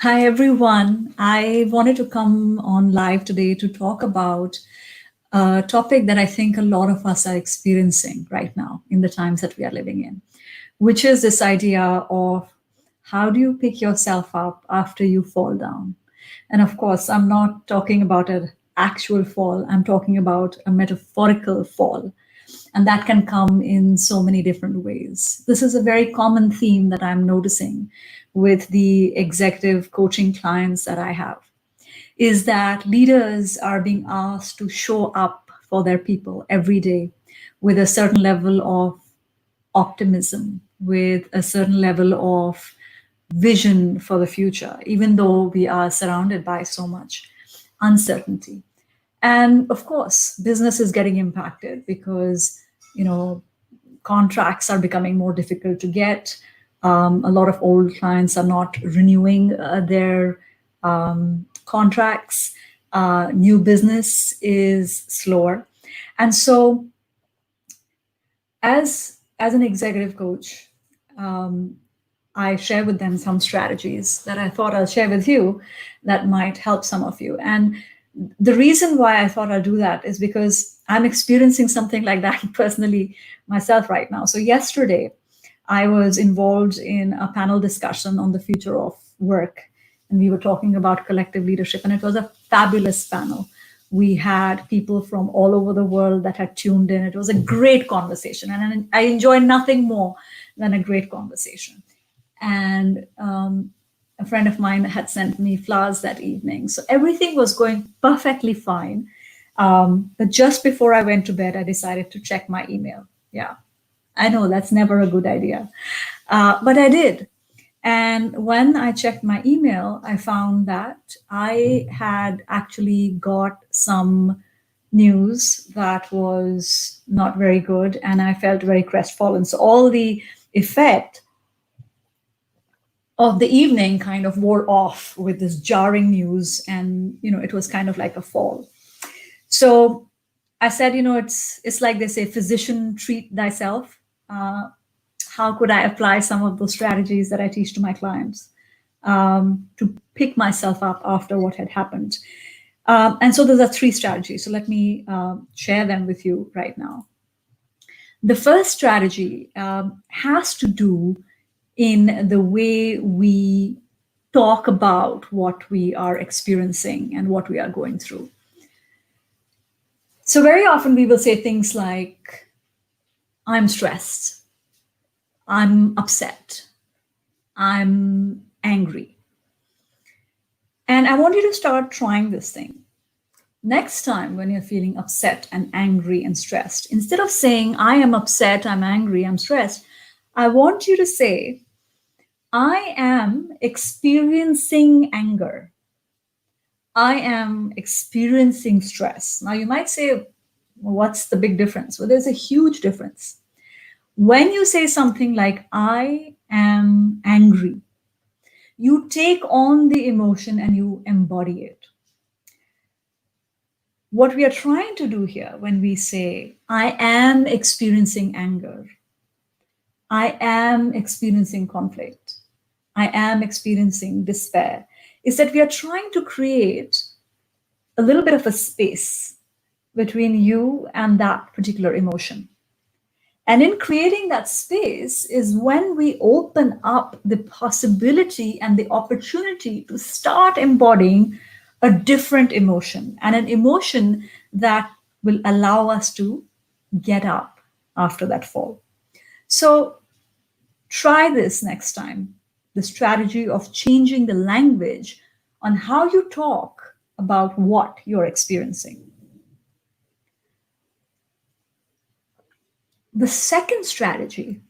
Hi, everyone. I wanted to come on live today to talk about a topic that I think a lot of us are experiencing right now in the times that we are living in, which is this idea of how do you pick yourself up after you fall down? And of course, I'm not talking about an actual fall, I'm talking about a metaphorical fall. And that can come in so many different ways. This is a very common theme that I'm noticing with the executive coaching clients that I have is that leaders are being asked to show up for their people every day with a certain level of optimism, with a certain level of vision for the future, even though we are surrounded by so much uncertainty. And of course, business is getting impacted because, you know, contracts are becoming more difficult to get. A lot of old clients are not renewing their contracts. New business is slower. And so, as an executive coach, um, I share with them some strategies that I thought I'll share with you that might help some of you. And the reason why I thought I'll do that is because I'm experiencing something like that personally myself right now. So, yesterday, I was involved in a panel discussion on the future of work, and we were talking about collective leadership, and it was a fabulous panel. We had people from all over the world that had tuned in. It was a great conversation, and I enjoy nothing more than a great conversation. And a friend of mine had sent me flowers that evening. So everything was going perfectly fine. But just before I went to bed, I decided to check my email. Yeah, I know that's never a good idea. But I did. And when I checked my email, I found that I had actually got some news that was not very good. And I felt very crestfallen. So all the effect of the evening kind of wore off with this jarring news, and it was kind of like a fall. So I said, it's like they say, physician treat thyself. How could I apply some of those strategies that I teach to my clients to pick myself up after what had happened? And so those are three strategies, so let me share them with you right now. The first strategy has to do in the way we talk about what we are experiencing and what we are going through. So, very often we will say things like, I'm stressed, I'm upset, I'm angry. And I want you to start trying this thing. Next time when you're feeling upset and angry and stressed, instead of saying, I am upset, I'm angry, I'm stressed, I want you to say, I am experiencing anger. I am experiencing stress. Now, you might say, well, what's the big difference? Well, there's a huge difference. When you say something like, I am angry, you take on the emotion and you embody it. What we are trying to do here when we say, I am experiencing anger, I am experiencing conflict, I am experiencing despair, is that we are trying to create a little bit of a space between you and that particular emotion. And in creating that space is when we open up the possibility and the opportunity to start embodying a different emotion, and an emotion that will allow us to get up after that fall. So try this next time, the strategy of changing the language on how you talk about what you're experiencing. The second strategy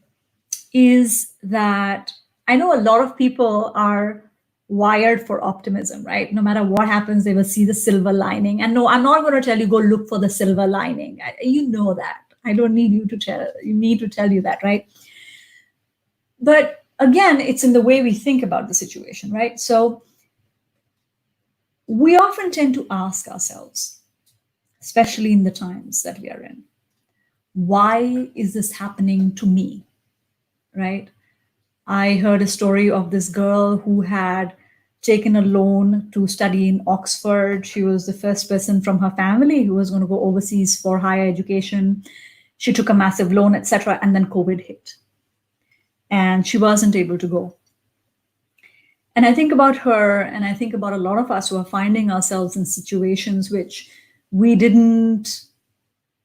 is that I know a lot of people are wired for optimism, right? No matter what happens, they will see the silver lining. And no, I'm not going to tell you go look for the silver lining. You know that. I don't need you to tell you that, right? But again, it's in the way we think about the situation, right? So we often tend to ask ourselves, especially in the times that we are in, why is this happening to me? Right? I heard a story of this girl who had taken a loan to study in Oxford. She was the first person from her family who was going to go overseas for higher education. She took a massive loan, etc. And then COVID hit. And she wasn't able to go. And I think about her, and I think about a lot of us who are finding ourselves in situations which we didn't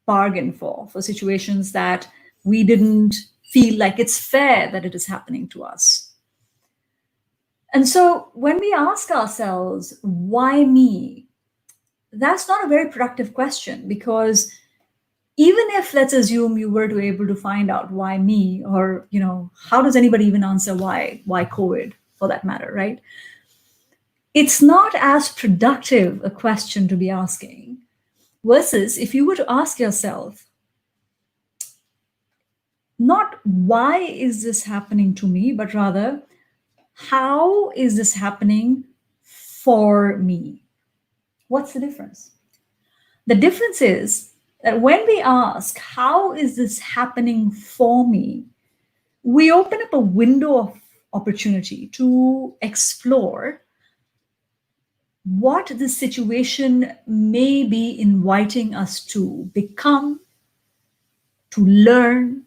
bargain for situations that we didn't feel like it's fair that it is happening to us. And so when we ask ourselves, why me? That's not a very productive question, because even if, let's assume, you were to able to find out why me, or, how does anybody even answer why COVID for that matter, right? It's not as productive a question to be asking versus if you were to ask yourself, not why is this happening to me, but rather, how is this happening for me? What's the difference? The difference is that when we ask, how is this happening for me, we open up a window of opportunity to explore what the situation may be inviting us to become, to learn,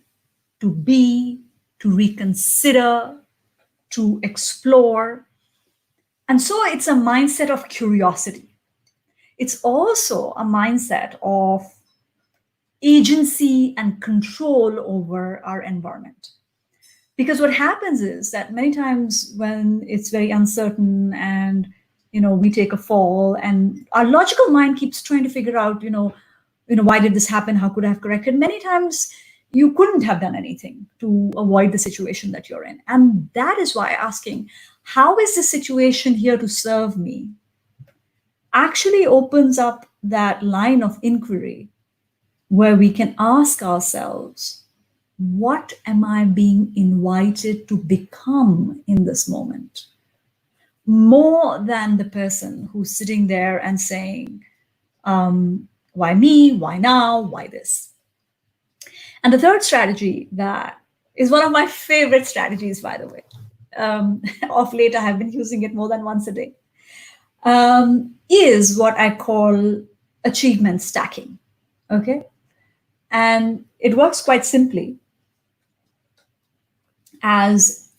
to be, to reconsider, to explore. And so it's a mindset of curiosity. It's also a mindset of agency and control over our environment. Because what happens is that many times when it's very uncertain and we take a fall, and our logical mind keeps trying to figure out, why did this happen? How could I have corrected? Many times you couldn't have done anything to avoid the situation that you're in. And that is why asking, how is this situation here to serve me, actually opens up that line of inquiry where we can ask ourselves, what am I being invited to become in this moment? More than the person who's sitting there and saying, why me? Why now? Why this? And the third strategy, that is one of my favorite strategies, by the way. Of late, I have been using it more than once a day, is what I call achievement stacking. Okay. And it works quite simply as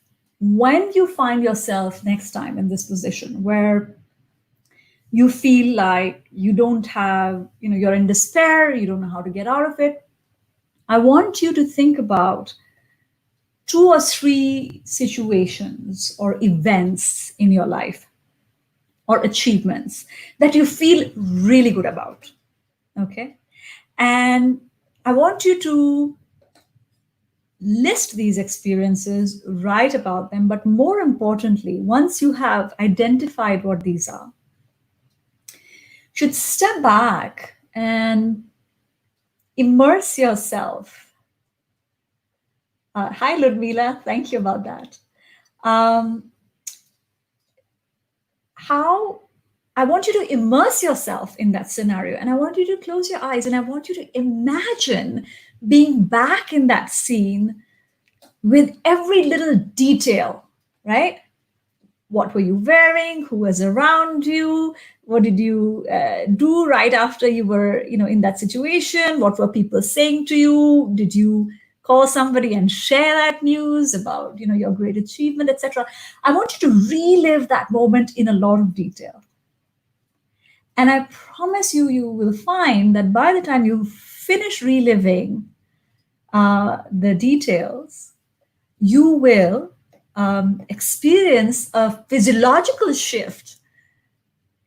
when you find yourself next time in this position where you feel like you don't have, you're in despair, you don't know how to get out of it, I want you to think about 2 or 3 situations or events in your life or achievements that you feel really good about. Okay. And I want you to list these experiences, write about them, but more importantly, once you have identified what these are, should step back and immerse yourself. Hi, Ludmila. Thank you about that. How I want you to immerse yourself in that scenario, and I want you to close your eyes, and I want you to imagine being back in that scene with every little detail, right? What were you wearing? Who was around you? What did you do right after you were, in that situation? What were people saying to you? Did you call somebody and share that news about, your great achievement, etc.? I want you to relive that moment in a lot of detail. And I promise you, you will find that by the time you finish reliving the details, you will experience a physiological shift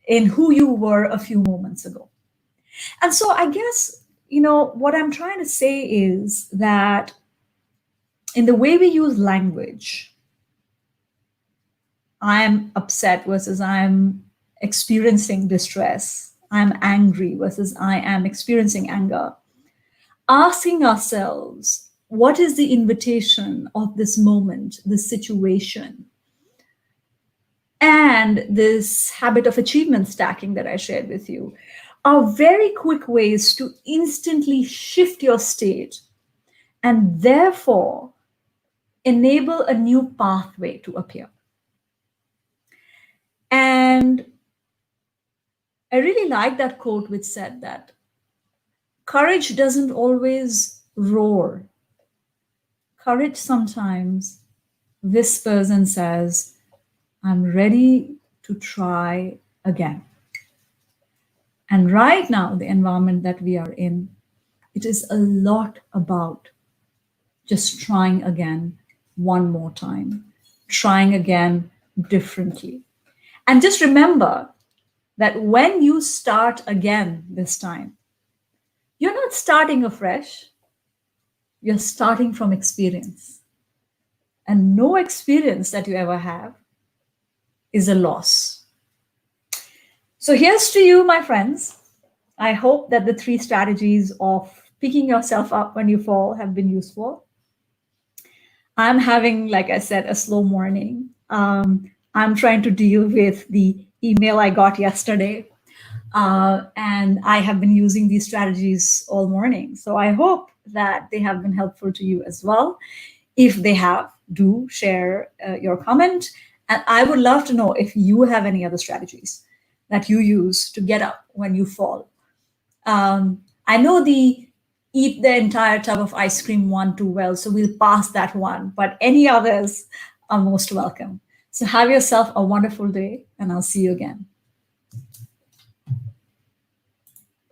in who you were a few moments ago. And so I guess, what I'm trying to say is that in the way we use language, I'm upset versus I'm experiencing distress, I'm angry versus I am experiencing anger, asking ourselves, what is the invitation of this moment, this situation? And this habit of achievement stacking that I shared with you are very quick ways to instantly shift your state and therefore enable a new pathway to appear. And I really like that quote which said that courage doesn't always roar. Courage sometimes whispers and says, I'm ready to try again. And right now, the environment that we are in, it is a lot about just trying again one more time, trying again differently. And just remember that when you start again this time, you're not starting afresh, you're starting from experience. And no experience that you ever have is a loss. So here's to you, my friends. I hope that the 3 strategies of picking yourself up when you fall have been useful. I'm having, like I said, a slow morning. I'm trying to deal with the email I got yesterday. And I have been using these strategies all morning. So I hope that they have been helpful to you as well. If they have, do share your comment. And I would love to know if you have any other strategies that you use to get up when you fall. I know the eat the entire tub of ice cream one too well, so we'll pass that one, but any others are most welcome. So have yourself a wonderful day, and I'll see you again.